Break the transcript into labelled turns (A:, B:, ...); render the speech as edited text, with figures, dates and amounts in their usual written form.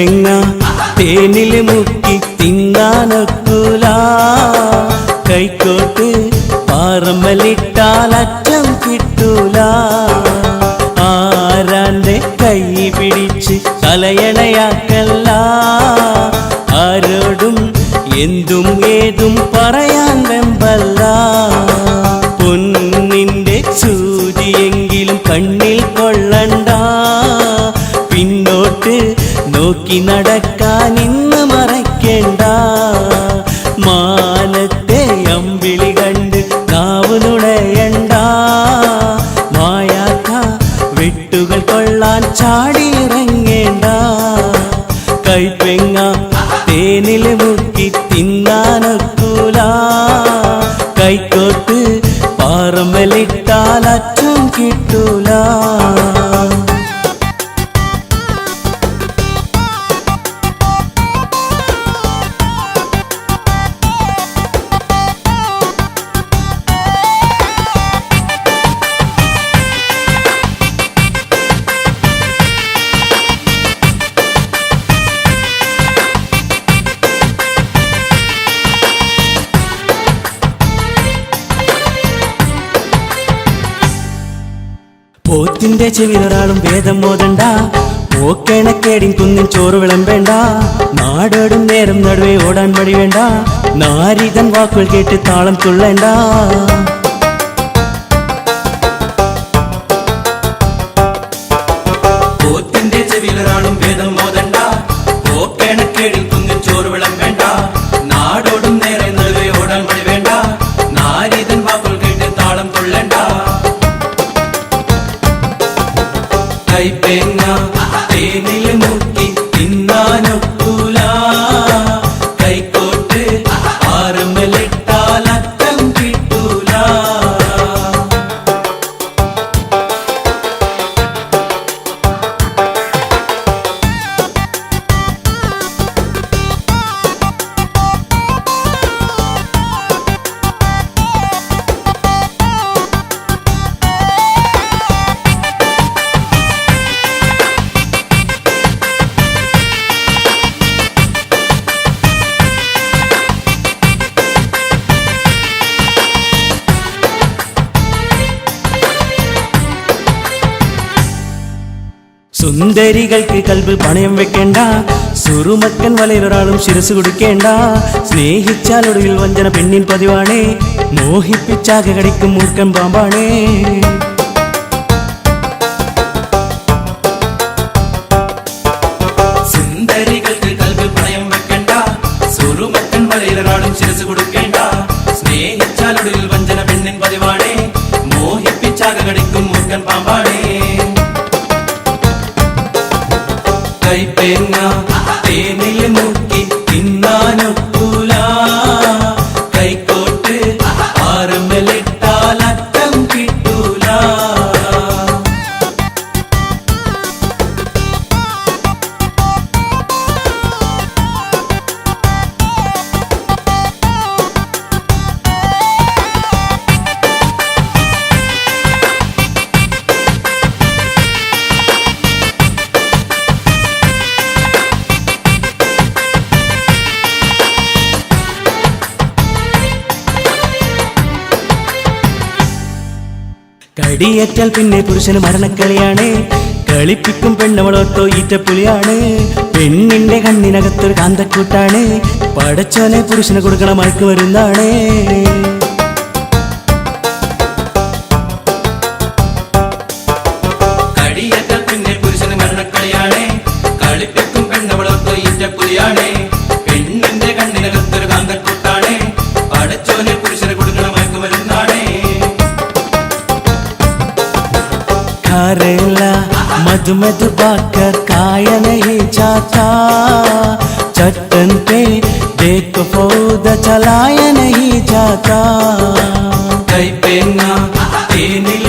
A: കൈപ്പെങ്ങ തേനില് മുക്കി തിന്നാനൊക്കൂല, കൈക്കോട്ട് പാറമ്മലിട്ടാൽ അറ്റം കിട്ടൂല. ആരാന്റെ കൈ പിടിച്ച് തലയണയാക്കല്ല, ആരോടും എന്തും ഏതും പറയാൻ വെമ്പല്ല. പൊന്നിന്റെ സൂചിയെങ്കിലും കണ്ണിൽ കൊള്ളണ്ട, പിന്നോട്ട് നോക്കി നടക്കാൻ ഇന്ന് മറയ്ക്കേണ്ട. മാനത്തെ അമ്പിളി കണ്ട് നാവ് നുണയണ്ട, മായാത്ത വെട്ടുകൾ കൊള്ളാൻ ചാടിയിറങ്ങേണ്ട. കൈപ്പെങ്ങ തേനില് മുക്കി തിന്നാനൊക്കൂല, കൈക്കോട്ട് പാറമ്മലിട്ടാൽ അറ്റം കിട്ടൂല. പോത്തിന്റെ ചെവിലൊരാളും വേദം മോതണ്ട, ഓക്കേണക്കേടിൻ കുന്നിൻ ചോറ് വിളമ്പേണ്ട. നാടോടും നേരം നടുവേ ഓടാൻ മടി വേണ്ട, നാരിതൻ വാക്കുകൾ കേട്ട് താളം തുള്ളേണ്ട. പോത്തിന്റെ ചെവിലൊരാളും വേദം മോതണ്ട, ഓക്കേണക്കേടിൻ കുന്നിൻ ചോറ് വിളമ്പേണ്ട. നാടോടും നേരം നടുവേ ഓടാൻ മടി വേണ്ട, നാരിതൻ വാക്കുകൾ കേട്ട് താളം തുള്ളേണ്ട. കൈപ്പെങ്ങ തേനില് മുക്കി തിന്നാനൊക്കൂല, കൈക്കോട്ട് പാറമ്മലിട്ടാൽ അറ്റം കിട്ടൂല. സുന്ദരികൾക്ക് കൽബ് പണയം വെക്കേണ്ട, സുറുമക്കൻ വലയൊരാളും ശിരസ് കൊടുക്കേണ്ട. സ്നേഹിച്ചാൽ ഒടുവിൽ വഞ്ചന പെണ്ണിൻ പതിവാണേ, മോഹിപ്പിച്ചാകെ കടിക്കും മൂർഖൻ പാമ്പാണേ. സുന്ദരികൾക്ക് കൽബ് പണയം വെക്കേണ്ട, സുറുമക്കൻ വലയൊരാളും ശിരസ് കൊടുക്കേണ്ട. സ്നേഹിച്ചാൽ ഒടുവിൽ വഞ്ചന പെണ്ണിൻ പതിവാണേ, മോഹിപ്പിച്ചാകെ കടിക്കും മൂർഖൻ പാമ്പാണേ. കൈപ്പെങ്ങ തേനില് മുക്കി തിന്നാനൊക്കൂല, കൈക്കോട്ട് പാറമ്മലിട്ടാൽ അറ്റം കിട്ടൂല. കടിയേറ്റാൽ പിന്നെ പുരുഷന് മരണക്കളിയാണ്, കളിപ്പിക്കും പെണ്ണവളോട്ടോ ഈറ്റപ്പുലിയാണ്. പെണ്ണിന്റെ കണ്ണിനകത്തൊരു കാന്തക്കൂട്ടാണ്, പടച്ചോനെ പുരുഷന് കൊടുക്കണ മയക്ക് വരുന്നാണ്. കടിയേറ്റാൽ പിന്നെ പുരുഷന് മരണക്കളിയാണ്, കളിപ്പിക്കും പെണ്ണവളോട്ടോ ഈറ്റപ്പുലിയാണ്. പെണ്ണിന്റെ കണ്ണിനകത്തൊരു കാന്തക്കൂട്ടാണ്, പടച്ചോനെ പുരുഷന് കൊടുക്കണ മയക്ക് വരുന്നാണ്. मधु मधु पाकर खाया नहीं जाता, चट्टन पे देखो पौधा चलाया नहीं जाता. कई पेन्ना तेनिल